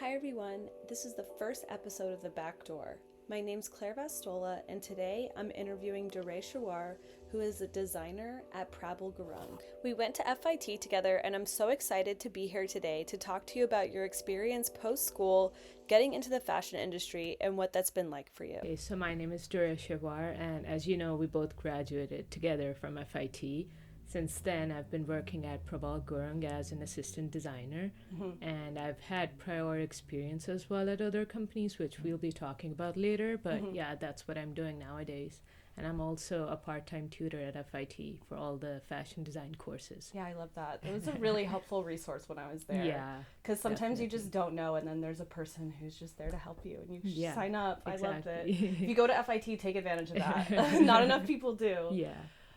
Hi everyone, this is the first episode of The Back Door. My name's Claire Vastola, and today I'm interviewing Dureshehwar, who is a designer at Prabal Gurung. We went to FIT together, and I'm so excited to be here today to talk to you about your experience post-school, getting into the fashion industry, and what that's been like for you. Okay, so my name is Dureshehwar, and as you know, we both graduated together from FIT. Since then, I've been working at Prabal Gurung as an assistant designer, and I've had prior experience as well at other companies, which we'll be talking about later. But yeah, that's what I'm doing nowadays. And I'm also a part-time tutor at FIT for all the fashion design courses. Yeah, I love that. It was a really helpful resource when I was there. Yeah, Because sometimes you definitely. just don't know, and then there's a person who's just there to help you, and you Yeah, sign up. I loved it. exactly. If you go to FIT, take advantage of that. Not enough people do. Yeah,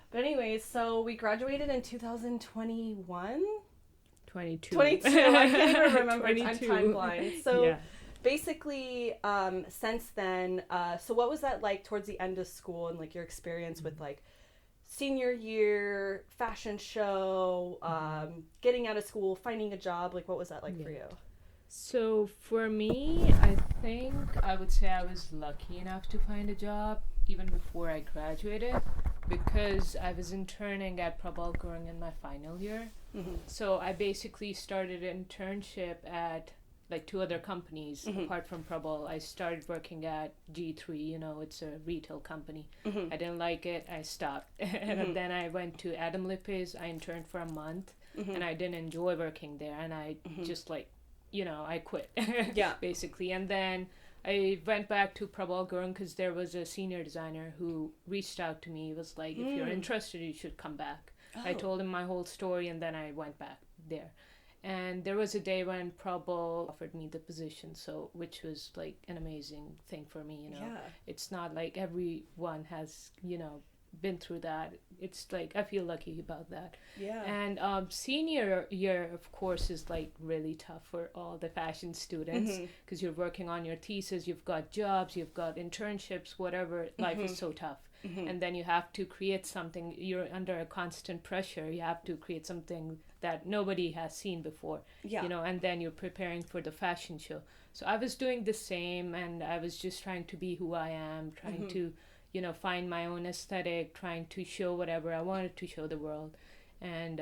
But anyways, so we graduated in 2021? 22. 22. I can't even remember. I'm 22. time blind. So Yeah. basically, since then, so what was that like towards the end of school and like your experience with like senior year, fashion show, getting out of school, finding a job? Like, what was that like for you? So for me, I think I would say I was lucky enough to find a job even before I graduated because I was interning at Prabal Gurung in my final year. So I basically started an internship at like two other companies apart from Prabal. I started working at G3, it's a retail company. I didn't like it, I stopped. And then I went to Adam Lippe's. I interned for a month and I didn't enjoy working there, and I just like I quit. Yeah. Basically. And then I went back to Prabal Gurung because there was a senior designer who reached out to me. He was like, if you're interested, you should come back. I told him my whole story, and then I went back there. And there was a day when Prabal offered me the position, which was like an amazing thing for me. Yeah. It's not like everyone has, been through that. It's like I feel lucky about that. Yeah. And senior year, of course, is like really tough for all the fashion students because you're working on your thesis, you've got jobs, you've got internships, whatever. Life is so tough. And then you have to create something. You're under a constant pressure. You have to create something that nobody has seen before. Yeah. And then you're preparing for the fashion show. So I was doing the same, and I was just trying to be who I am, trying to find my own aesthetic, trying to show whatever I wanted to show the world. And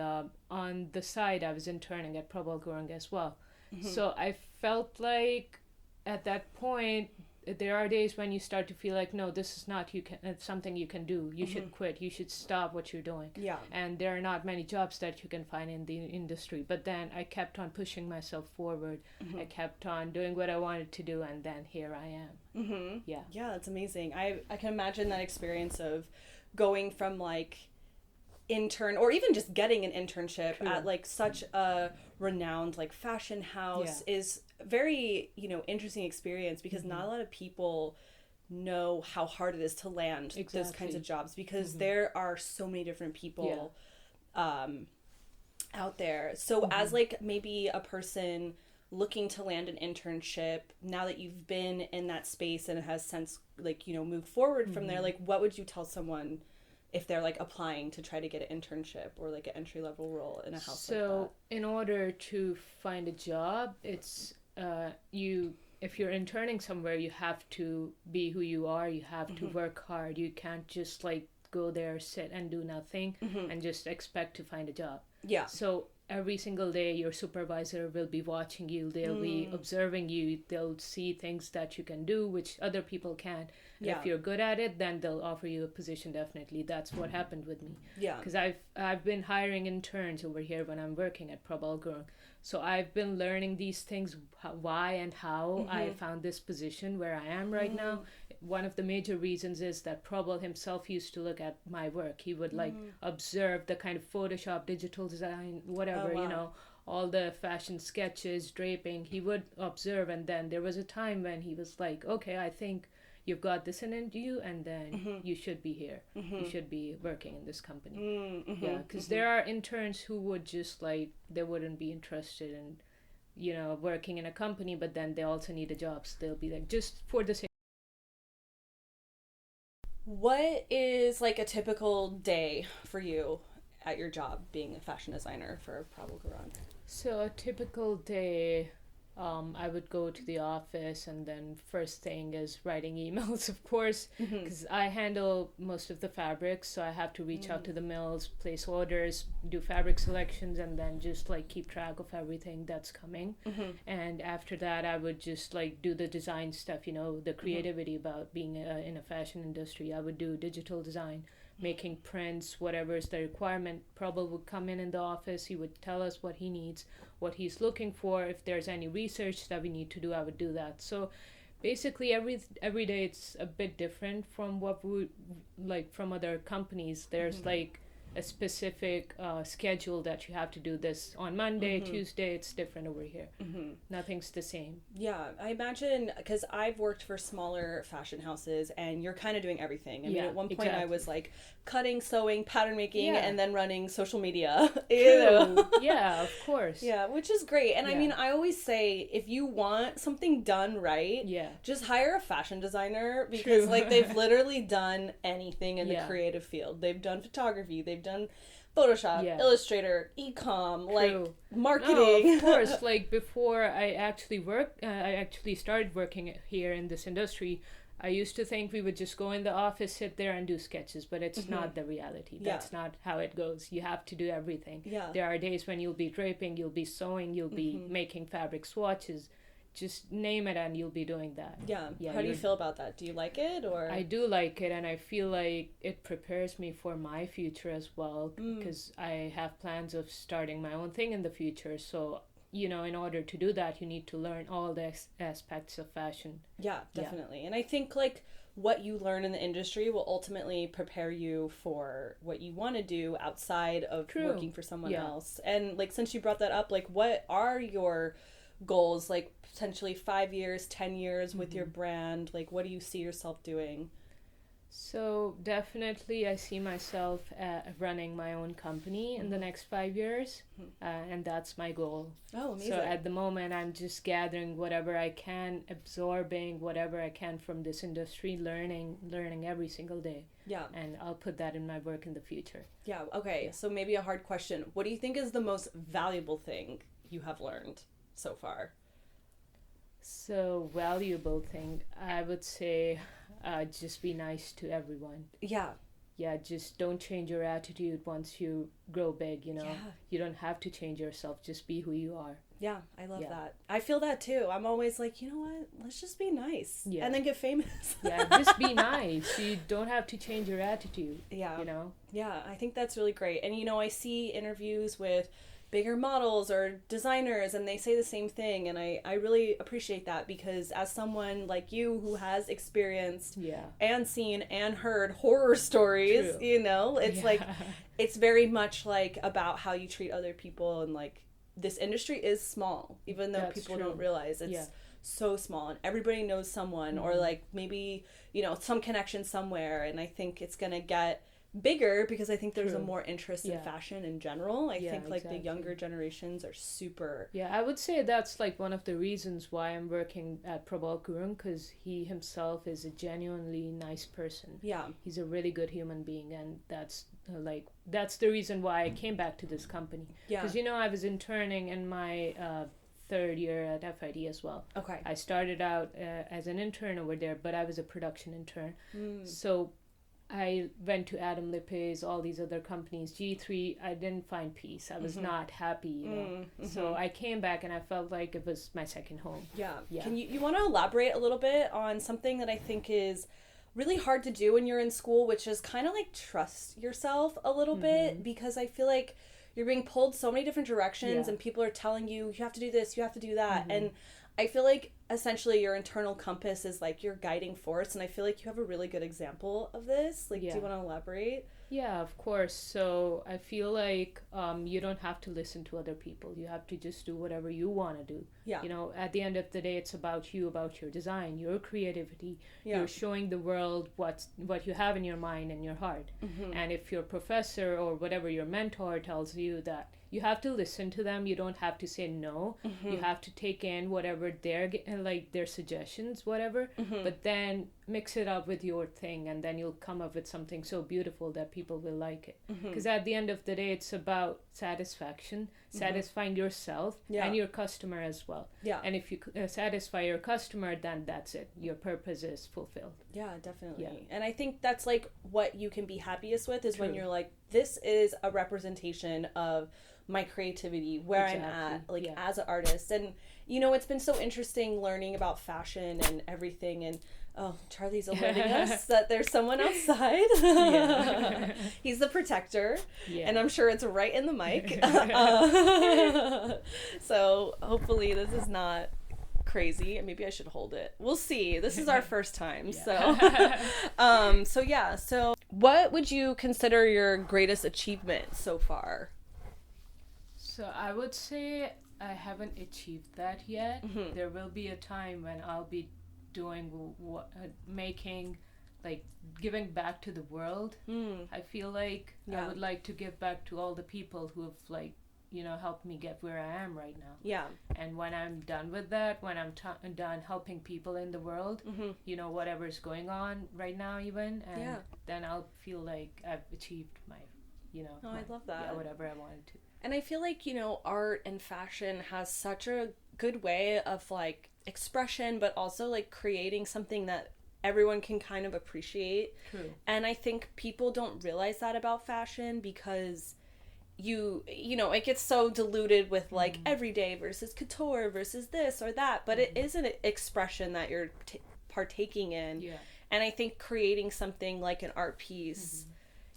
on the side, I was interning at Prabal Gurung as well. So I felt like at that point, there are days when you start to feel like, no, this is not it's something you can do. You should quit. You should stop what you're doing. Yeah. And there are not many jobs that you can find in the industry. But then I kept on pushing myself forward. I kept on doing what I wanted to do, and then here I am. Yeah. Yeah, that's amazing. I can imagine that experience of going from like intern or even just getting an internship True. at like such a renowned like fashion house is very interesting experience because not a lot of people know how hard it is to land those kinds of jobs because there are so many different people out there. So as like maybe a person looking to land an internship, now that you've been in that space and it has since like moved forward from there, like what would you tell someone if they're like applying to try to get an internship or like an entry level role in a house like that? So in order to find a job, it's if you're interning somewhere, you have to be who you are. You have to work hard. You can't just like go there, sit and do nothing and just expect to find a job. Yeah. So every single day your supervisor will be watching you. They'll be observing you. They'll see things that you can do which other people can't. And if you're good at it, then they'll offer you a position. Definitely. That's what happened with me. Yeah. Because I've been hiring interns over here when I'm working at Prabal Gurung. So I've been learning these things, why and how I found this position where I am right now. One of the major reasons is that Prabal himself used to look at my work. He would like observe the kind of Photoshop, digital design, whatever, all the fashion sketches, draping. He would observe, and then there was a time when he was like, okay, I think you've got this in you, and then you should be here. You should be working in this company. Yeah, because there are interns who would just like, they wouldn't be interested in, working in a company, but then they also need a job. So they'll be like, just for the sake. What is like a typical day for you at your job being a fashion designer for Prabal Gurung? So a typical day I would go to the office, and then first thing is writing emails, of course, because I handle most of the fabrics, so I have to reach out to the mills, place orders, do fabric selections, and then just like keep track of everything that's coming. And after that, I would just like do the design stuff, you know, the creativity about being in a fashion industry. I would do digital design, making prints, whatever is the requirement. Prabal would come in the office, he would tell us what he needs, what he's looking for. If there's any research that we need to do, I would do that. So basically every day it's a bit different from what we like from other companies. There's like a specific schedule that you have to do this on Monday, Tuesday. It's different over here. Nothing's the same. Yeah, I imagine, because I've worked for smaller fashion houses, and you're kind of doing everything. I mean, at one point I was like cutting, sewing, pattern making, and then running social media. You know? Yeah, of course. Yeah, which is great. And I mean, I always say, if you want something done right, just hire a fashion designer, because like they've literally done anything in the creative field. They've done photography, they've done Photoshop, Illustrator, e-com, like marketing. No, of course. Like before I actually started working here in this industry, I used to think we would just go in the office, sit there and do sketches, but it's not the reality. That's not how it goes. You have to do everything. There are days when you'll be draping, you'll be sewing, you'll be making fabric swatches. Just name it and you'll be doing that. Yeah. How do you feel about that? Do you like it, or? I do like it, and I feel like it prepares me for my future as well, because I have plans of starting my own thing in the future. So, you know, in order to do that, you need to learn all the aspects of fashion. Yeah, definitely. And I think like what you learn in the industry will ultimately prepare you for what you want to do outside of working for someone else. And like, since you brought that up, like what are your goals, like potentially 5 years, 10 years with your brand? Like, what do you see yourself doing? So definitely I see myself running my own company in the next 5 years, and that's my goal. Oh, amazing. So at the moment I'm just gathering whatever I can, absorbing whatever I can from this industry, learning every single day. Yeah. And I'll put that in my work in the future. Yeah, okay. So maybe a hard question. What do you think is the most valuable thing you have learned so far? So valuable thing, I would say just be nice to everyone. Yeah, just don't change your attitude once you grow big, you know. You don't have to change yourself, just be who you are. Yeah, I love that. I feel that too. I'm always like, you know what, let's just be nice and then get famous. Just be nice. You don't have to change your attitude. You know. I think that's really great. And you know, I see interviews with bigger models or designers, and they say the same thing, and I really appreciate that, because as someone like you who has experienced and seen and heard horror stories, you know, it's like it's very much like about how you treat other people. And like, this industry is small, even though people don't realize it's so small, and everybody knows someone, or like maybe, you know, some connection somewhere. And I think it's gonna get bigger, because I think there's a more interest in fashion in general. I think like the younger generations are super. I would say that's like one of the reasons why I'm working at Prabal Gurung, because he himself is a genuinely nice person. He's a really good human being, and that's the reason why I came back to this company. Because, you know, I was interning in my third year at FID as well. I started out as an intern over there, but I was a production intern. So I went to Adam Lippe's, all these other companies, G3. I didn't find peace. I was not happy, you know. So I came back, and I felt like it was my second home. Can you want to elaborate a little bit on something that I think is really hard to do when you're in school, which is kind of like trust yourself a little bit, because I feel like you're being pulled so many different directions, and people are telling you, you have to do this, you have to do that. And I feel like essentially your internal compass is like your guiding force, and I feel like you have a really good example of this. Like, do you want to elaborate? Yeah, of course. So I feel like you don't have to listen to other people. You have to just do whatever you want to do. You know, at the end of the day, it's about you, about your design, your creativity. You're showing the world what you have in your mind and your heart. And if your professor or whatever your mentor tells you that you have to listen to them, you don't have to say no. You have to take in whatever their suggestions, whatever, but then mix it up with your thing, and then you'll come up with something so beautiful that people will like it. Because at the end of the day, it's about satisfaction satisfying yourself and your customer as well. Yeah. And if you satisfy your customer, then that's it. Your purpose is fulfilled. Yeah, definitely. Yeah. And I think that's like what you can be happiest with is True. when you're like, this is a representation of my creativity, where I'm at, like as an artist. And, you know, it's been so interesting learning about fashion and everything. And, oh, Charlie's alerting us that there's someone outside. He's the protector. Yeah. And I'm sure it's right in the mic. So hopefully this is not crazy. Maybe I should hold it. We'll see. This is our first time. So what would you consider your greatest achievement so far? So I would say I haven't achieved that yet. There will be a time when I'll be doing making, like, giving back to the world. I feel like I would like to give back to all the people who have, like, you know, helped me get where I am right now. Yeah. And when I'm done with that, when I'm done helping people in the world, you know, whatever's going on right now even, and then I'll feel like I've achieved my, you know, I love that. Yeah, whatever I wanted to. And I feel like, you know, art and fashion has such a good way of, like, expression, but also, like, creating something that everyone can kind of appreciate. True. And I think people don't realize that about fashion because you know, it gets so diluted with, like, everyday versus couture versus this or that, but it is an expression that you're partaking in. Yeah. And I think creating something like an art piece,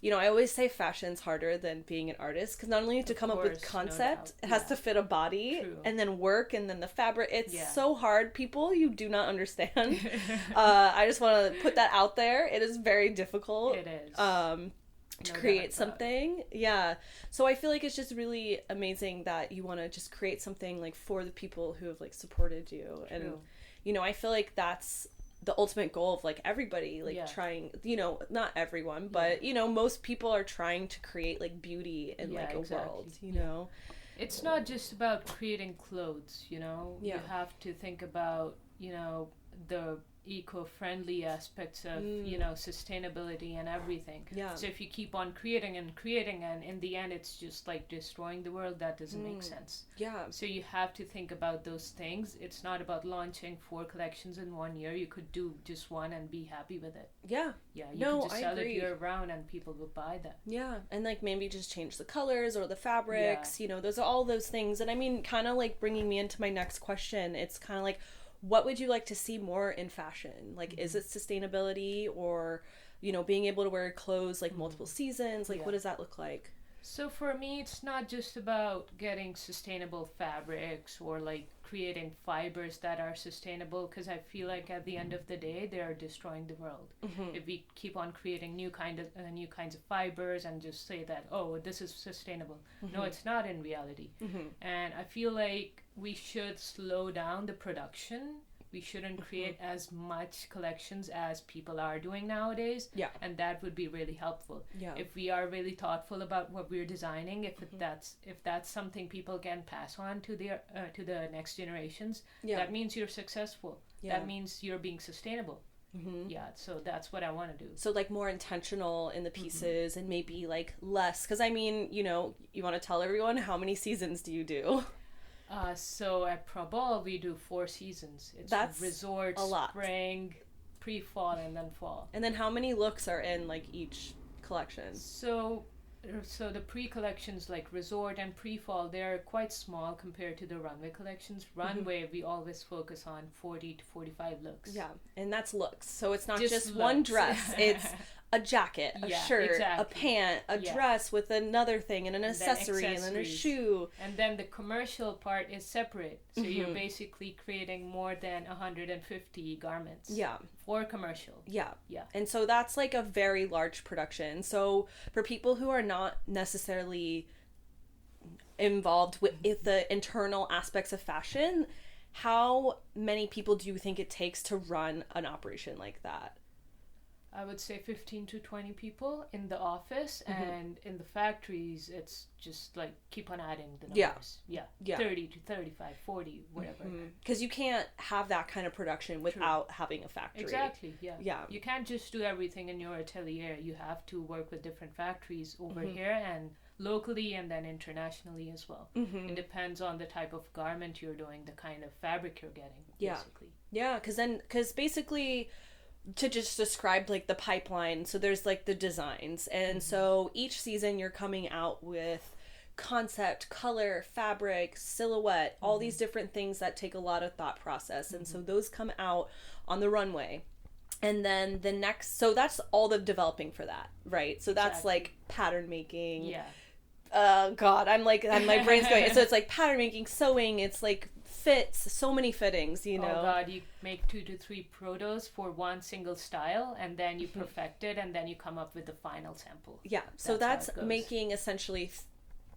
you know, I always say fashion's harder than being an artist because not only do you have to come up with concept, it has to fit a body. True. And then work and then the fabric. It's so hard. People, you do not understand. I just want to put that out there. It is very difficult. It is. To create something. Yeah. So I feel like it's just really amazing that you want to just create something, like, for the people who have, like, supported you. True. And, you know, I feel like that's the ultimate goal of, like, everybody, like, trying, you know, not everyone, but, you know, most people are trying to create, like, beauty in, like, a world, you know? It's not just about creating clothes, you know? You have to think about, you know, the eco-friendly aspects of, you know, sustainability and everything. Yeah. So if you keep on creating and in the end it's just, like, destroying the world, that doesn't make sense. Yeah. So you have to think about those things. It's not about launching 4 collections in 1 year. You could do just one and be happy with it. Yeah. Yeah. You could just sell it year round and people will buy that. Yeah. And, like, maybe just change the colors or the fabrics, you know, those are all those things. And I mean, kind of, like, bringing me into my next question, it's kind of like, what would you like to see more in fashion? Like, is it sustainability or, you know, being able to wear clothes, like, multiple seasons? Like, what does that look like? So for me, it's not just about getting sustainable fabrics or, like, creating fibers that are sustainable, because I feel like at the end of the day, they are destroying the world. If we keep on creating new kinds of fibers and just say that, oh, this is sustainable. No, it's not in reality. And I feel like we should slow down the production. We shouldn't create as much collections as people are doing nowadays. Yeah. And that would be really helpful. Yeah. If we are really thoughtful about what we're designing, if that's something people can pass on to the next generations, that means you're successful. Yeah. That means you're being sustainable. Yeah, so that's what I want to do. So, like, more intentional in the pieces and maybe, like, less. Because, I mean, you know, you want to tell everyone, how many seasons do you do? So at Prabal we do 4 seasons. That's resort, spring, pre-fall, and then fall. And then how many looks are in, like, each collection? So the pre-collections, like resort and pre-fall, they're quite small compared to the runway collections. Runway, we always focus on 40 to 45 looks. Yeah, and that's looks. So it's not just one dress. It's a jacket, a shirt, a pant, a dress with another thing, and an accessory, and then a shoe. And then the commercial part is separate. So you're basically creating more than 150 garments. Yeah. For commercial. Yeah. Yeah. And so that's, like, a very large production. So for people who are not necessarily involved with the internal aspects of fashion, how many people do you think it takes to run an operation like that? I would say 15 to 20 people in the office, and in the factories, it's just, like, keep on adding the numbers. Yeah. 30 to 35, 40, whatever. Because you can't have that kind of production without having a factory. Exactly, yeah. You can't just do everything in your atelier. You have to work with different factories over here and locally and then internationally as well. It depends on the type of garment you're doing, the kind of fabric you're getting, basically. Yeah, because basically, to just describe like the pipeline, so there's like the designs, and so each season you're coming out with concept, color, fabric, silhouette, all these different things that take a lot of thought process, and so those come out on the runway. And then the next, so that's all the developing for that, right? So that's like pattern making. Yeah. God, my brain's going. So it's like pattern making, sewing, it's like fits, so many fittings, you know. Oh God, you make 2 to 3 protos for one single style, and then you perfect it, and then you come up with the final sample. Yeah, so that's making essentially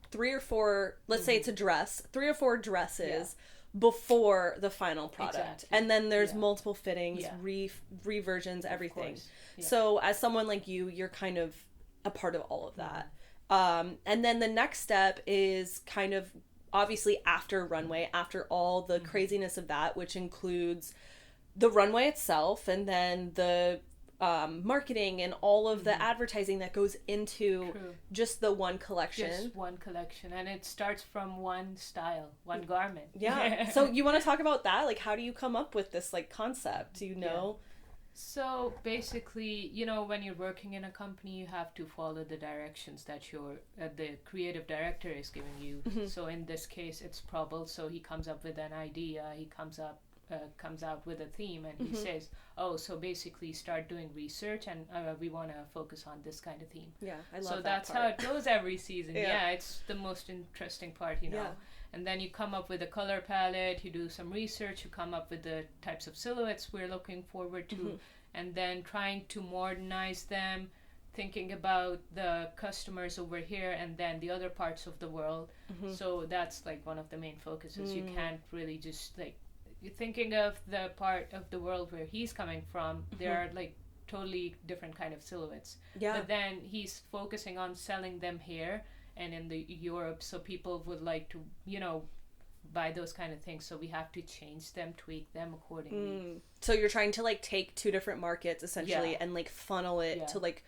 3 or 4, let's say it's a dress, 3 or 4 dresses before the final product. And then there's multiple fittings, reversions, everything. So as someone like you, you're kind of a part of all of that. And then the next step is kind of obviously after runway, after all the craziness of that, which includes the runway itself, and then the marketing and all of the advertising that goes into just the one collection. Just one collection, and it starts from one style, one garment. Yeah. So you want to talk about that? Like, how do you come up with this like concept? You know? Yeah. So basically, you know, when you're working in a company, you have to follow the directions that your the creative director is giving you. So in this case, it's Prabal. So he comes up with an idea. He comes out with a theme, and he says, oh, so basically start doing research, and we want to focus on this kind of theme. Yeah, I love so that that's part. how it goes every season. It's the most interesting part, you know. And then you come up with a color palette, you do some research, you come up with the types of silhouettes we're looking forward to, and then trying to modernize them, thinking about the customers over here and then the other parts of the world. So that's like one of the main focuses. You can't really just like, you're thinking of the part of the world where he's coming from, there are like totally different kind of silhouettes. But then he's focusing on selling them here and in the Europe, so people would like to, you know, buy those kind of things. So we have to change them, tweak them accordingly. So you're trying to like take 2 different markets essentially and like funnel it to like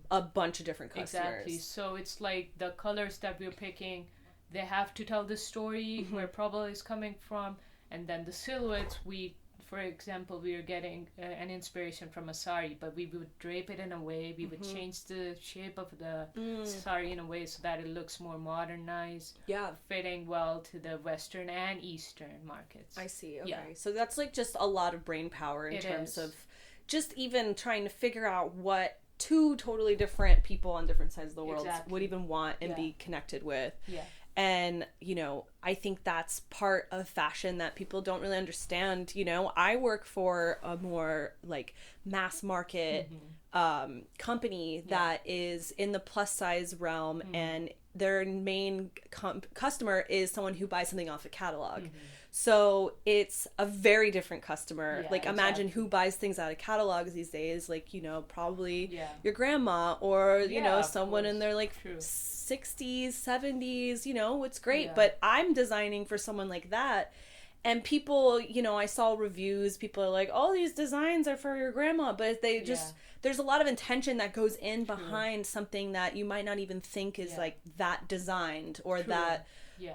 a bunch of different customers. Exactly. So it's like the colors that we're picking, they have to tell the story where Prabal is coming from. And then the silhouettes, for example, we are getting an inspiration from a sari, but we would drape it in a way, we would change the shape of the sari in a way so that it looks more modernized, fitting well to the Western and Eastern markets. I see, okay. So that's like just a lot of brain power in terms of just even trying to figure out what 2 totally different people on different sides of the world would even want and be connected with. And, you know, I think that's part of fashion that people don't really understand. You know, I work for a more like mass market company that is in the plus size realm, and their main customer is someone who buys something off a catalog. So it's a very different customer. Like imagine who buys things out of catalogs these days, like, you know, probably your grandma or, you know, someone in their like 60s, 70s, you know, it's great. But I'm designing for someone like that. And people, you know, I saw reviews, people are like, oh, these designs are for your grandma. But they just, there's a lot of intention that goes in behind something that you might not even think is like that designed or that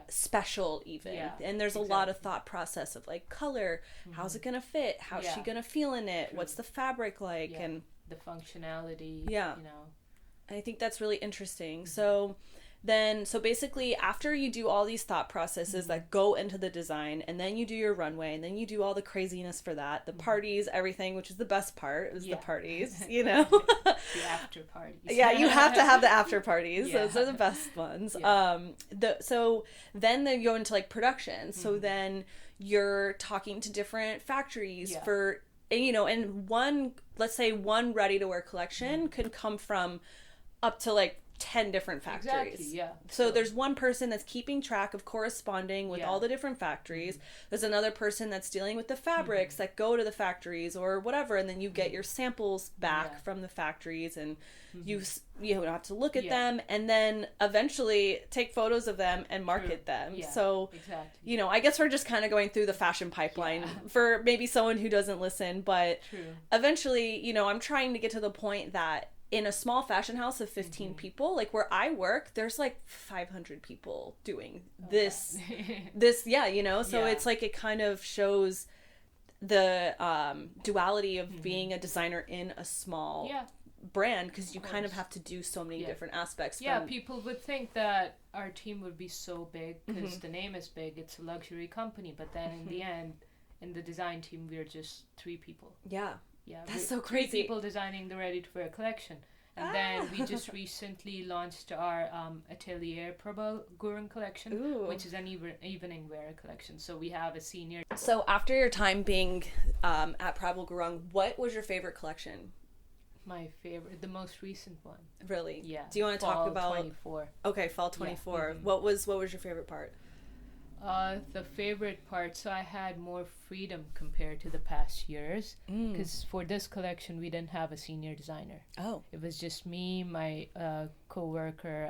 special even. And there's a lot of thought process of like color, how's it gonna fit, how's she gonna feel in it, what's the fabric like, and the functionality, you know. I think that's really interesting. So basically after you do all these thought processes that go into the design, and then you do your runway, and then you do all the craziness for that, the parties, everything, which is the best part is the parties, you know. The after parties. You have to have the after parties. Those are the best ones. So then they go into like production. So then you're talking to different factories for, you know, and let's say one ready to wear collection could come from up to like 10 different factories. Exactly, yeah. So there's one person that's keeping track of corresponding with all the different factories. There's another person that's dealing with the fabrics that go to the factories or whatever, and then you get your samples back from the factories, and you have to look at them and then eventually take photos of them and market them. So you know, I guess we're just kind of going through the fashion pipeline for maybe someone who doesn't listen, but eventually, you know, I'm trying to get to the point that in a small fashion house of 15 people, like where I work, there's like 500 people doing this, yeah, you know? So it's like, it kind of shows the duality of being a designer in a small brand, because you kind of have to do so many different aspects. People would think that our team would be so big because the name is big, it's a luxury company, but then in the end, in the design team, we're just 3 people. That's so crazy. 3 people designing the ready-to-wear collection. And then we just recently launched our Atelier Prabal Gurung collection, which is an evening wear collection. So we have a senior. So after your time being at Prabal Gurung, what was your favorite collection? My favorite, the most recent one. Really? Yeah. Do you want to talk about? Fall 24. Okay, Fall 24. What was your favorite part? The favorite part, so I had more freedom compared to the past years, because for this collection we didn't have a senior designer. It was just me, my co-worker,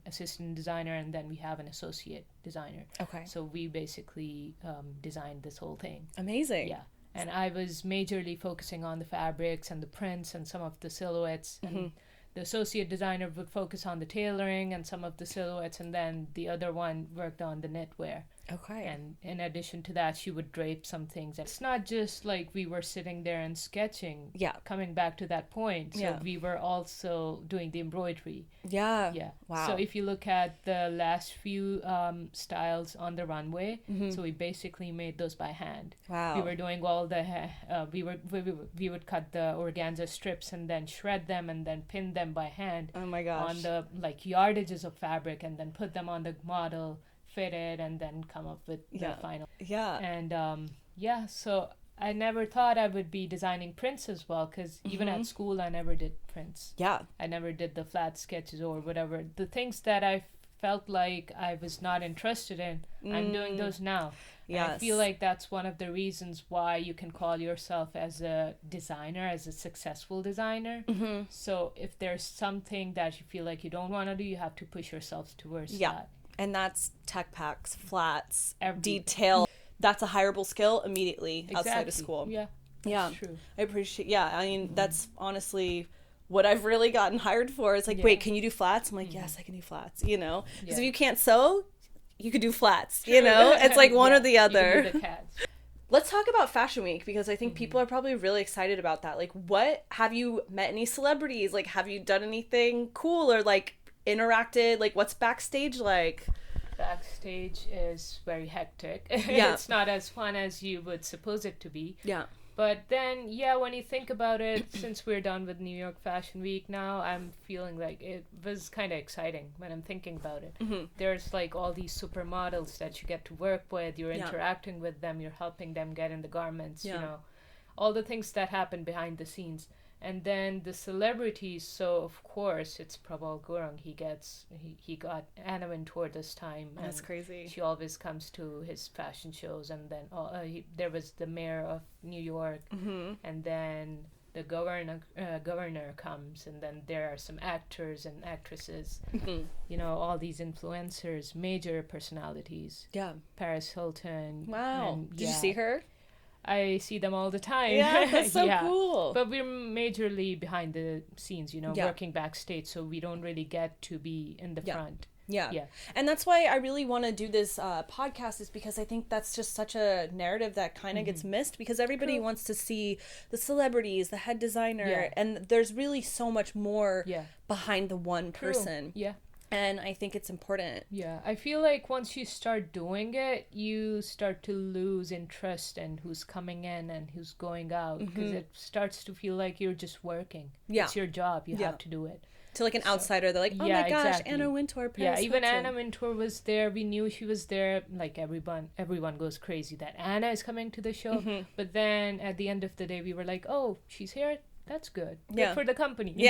assistant designer, and then we have an associate designer. So we basically designed this whole thing. Amazing. Yeah. And I was majorly focusing on the fabrics and the prints and some of the silhouettes, and the associate designer would focus on the tailoring and some of the silhouettes, and then the other one worked on the knitwear. And in addition to that, she would drape some things. It's not just like we were sitting there and sketching. Coming back to that point. So we were also doing the embroidery. Wow. So if you look at the last few styles on the runway, so we basically made those by hand. We were doing all the we would cut the organza strips and then shred them and then pin them by hand. Oh my gosh. On the like yardages of fabric, and then put them on the model, fit it, and then come up with the final. And so I never thought I would be designing prints as well, because even at school I never did prints. I never did the flat sketches or whatever. The things that I felt like I was not interested in, I'm doing those now. I feel like that's one of the reasons why you can call yourself as a designer, as a successful designer. So if there's something that you feel like you don't want to do, you have to push yourself towards that. And that's tech packs, flats, detail. That's a hireable skill immediately outside of school. That's true. I appreciate. I mean, that's honestly what I've really gotten hired for. It's like, wait, can you do flats? I'm like, yes, I can do flats. You know, because if you can't sew, you could do flats. True. You know, it's like one or the other. You can do the cats. Let's talk about Fashion Week, because I think people are probably really excited about that. Like, what have you met any celebrities? Like, have you done anything cool or like interacted? Like, what's backstage like? Backstage is very hectic. It's not as fun as you would suppose it to be. But then, when you think about it, since we're done with New York Fashion Week now, I'm feeling like it was kind of exciting when I'm thinking about it. There's like all these supermodels that you get to work with, you're interacting with them, you're helping them get in the garments, you know, all the things that happen behind the scenes. And then the celebrities, so of course it's Prabal Gurung. He got Anna Wintour this time. That's crazy. She always comes to his fashion shows. And then there was the mayor of New York, and then the governor comes, and then there are some actors and actresses. You know, all these influencers, major personalities. Paris Hilton. Wow. Did you see her? I see them all the time. Yeah, that's so cool. But we're majorly behind the scenes, you know, working backstage, so we don't really get to be in the front. And that's why I really want to do this podcast, is because I think that's just such a narrative that kind of gets missed, because everybody wants to see the celebrities, the head designer, and there's really so much more behind the one person. And I think it's important. I feel like once you start doing it, you start to lose interest in who's coming in and who's going out, because it starts to feel like you're just working. It's your job. You have to do it. To like an outsider, they're like, oh my gosh, Anna Wintour, Paris even Hilton. Anna Wintour was there. We knew she was there. Like everyone goes crazy that Anna is coming to the show. But then at the end of the day, we were like, oh, she's here. That's good. Good for the company. You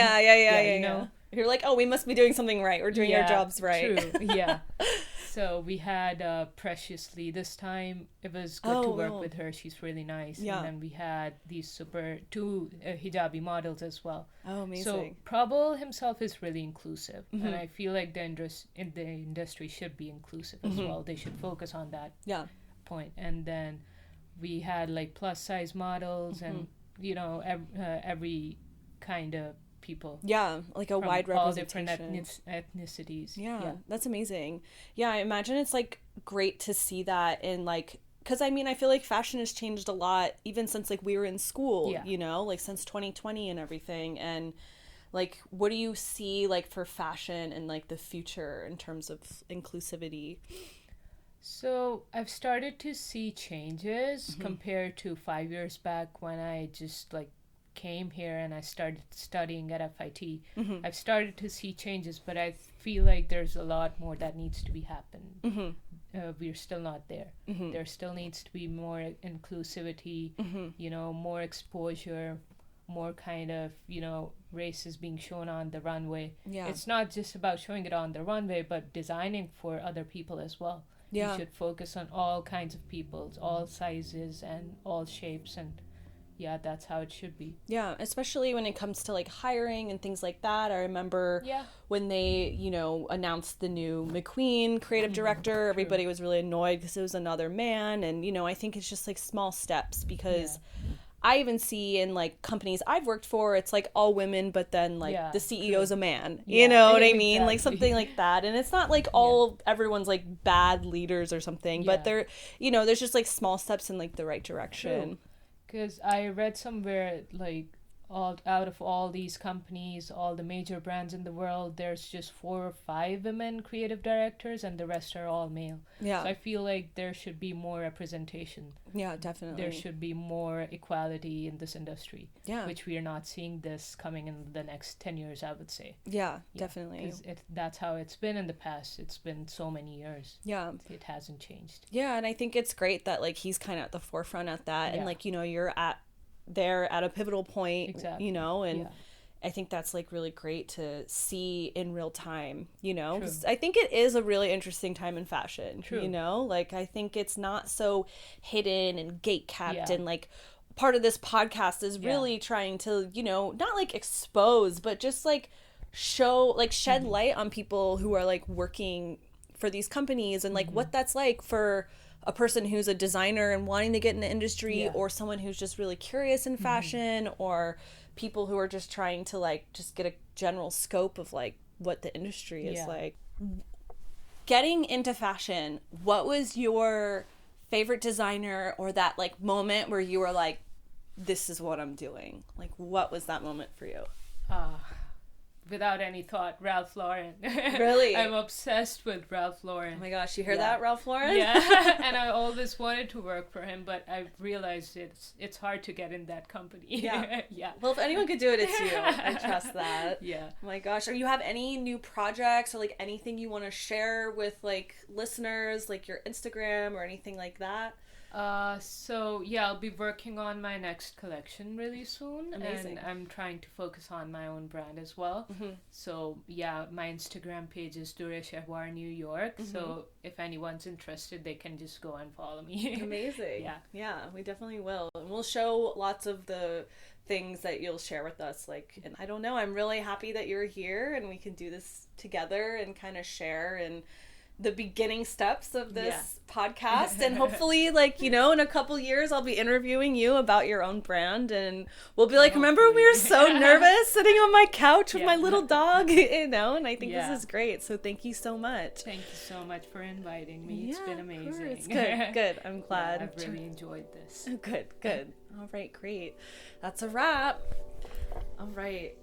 know? You're like, oh, we must be doing something right. We're doing our jobs right. True. So we had Preciously this time. It was good to work with her. She's really nice. And then we had these two hijabi models as well. Oh, amazing. So Prabal himself is really inclusive. And I feel like the industry should be inclusive as well. They should focus on that point. And then we had like plus size models and, you know, every kind of people. Yeah, like a From wide all different representation. ethnicities. Yeah, that's amazing. Yeah, I imagine it's like great to see that in like, because I mean, I feel like fashion has changed a lot even since like we were in school, Yeah. you know, like since 2020 and everything. And like, what do you see like for fashion and like the future in terms of inclusivity? So I've started to see changes compared to 5 years back when I just like came here and I started studying at FIT. I've started to see changes, but I feel like there's a lot more that needs to be happened. We're still not there. There still needs to be more inclusivity, you know, more exposure, more kind of, you know, races being shown on the runway. Yeah. It's not just about showing it on the runway, but designing for other people as well. Yeah. You should focus on all kinds of peoples, all sizes and all shapes, and yeah, that's how it should be. Yeah, especially when it comes to like hiring and things like that. I remember Yeah. when they, you know, announced the new McQueen creative director, everybody was really annoyed because it was another man. And, you know, I think it's just like small steps because I even see in like companies I've worked for, it's like all women, but then like the CEO's a man. You know what I mean? Like something like that. And it's not like all everyone's like bad leaders or something, but they're, you know, there's just like small steps in like the right direction. Because I read somewhere like out of all these companies, all the major brands in the world, there's just 4 or 5 women creative directors and the rest are all male. Yeah. So I feel like there should be more representation. Yeah, definitely. There should be more equality in this industry. Yeah. Which we are not seeing this coming in the next 10 years, I would say. Yeah, definitely. Because that's how it's been in the past. It's been so many years. Yeah. It hasn't changed. Yeah, and I think it's great that like he's kind of at the forefront at that. And like, you know, you're at a pivotal point, you know, and I think that's like really great to see in real time, you know. I think it is a really interesting time in fashion, you know, like I think it's not so hidden and gate kept and like part of this podcast is really trying to, you know, not like expose, but just like show, like shed light on people who are like working for these companies and like what that's like for a person who's a designer and wanting to get in the industry or someone who's just really curious in fashion or people who are just trying to like just get a general scope of like what the industry is like. Getting into fashion, what was your favorite designer or that like moment where you were like, this is what I'm doing? Like what was that moment for you? Without any thought, Ralph Lauren. Really? I'm obsessed with Ralph Lauren. Oh my gosh, you hear that, Ralph Lauren? Yeah, and I always wanted to work for him, but I've realized it's hard to get in that company. Yeah. Well, if anyone could do it, it's you. I trust that. Yeah. Oh my gosh. Or you have any new projects or like anything you want to share with like listeners, like your Instagram or anything like that? So yeah, I'll be working on my next collection really soon. Amazing. And I'm trying to focus on my own brand as well. So yeah, my Instagram page is Dureshehwar New York. So if anyone's interested, they can just go and follow me. Amazing. Yeah, we definitely will. And we'll show lots of the things that you'll share with us. Like, and I don't know, I'm really happy that you're here and we can do this together and kind of share and the beginning steps of this podcast. And hopefully, like, you know, in a couple years I'll be interviewing you about your own brand and we'll be like, remember when we were so nervous sitting on my couch with my little dog, you know? And I think this is great, so thank you so much. Thank you so much for inviting me. It's been amazing. It's good. I'm glad. I've really enjoyed this. Good. All right, great. That's a wrap. All right.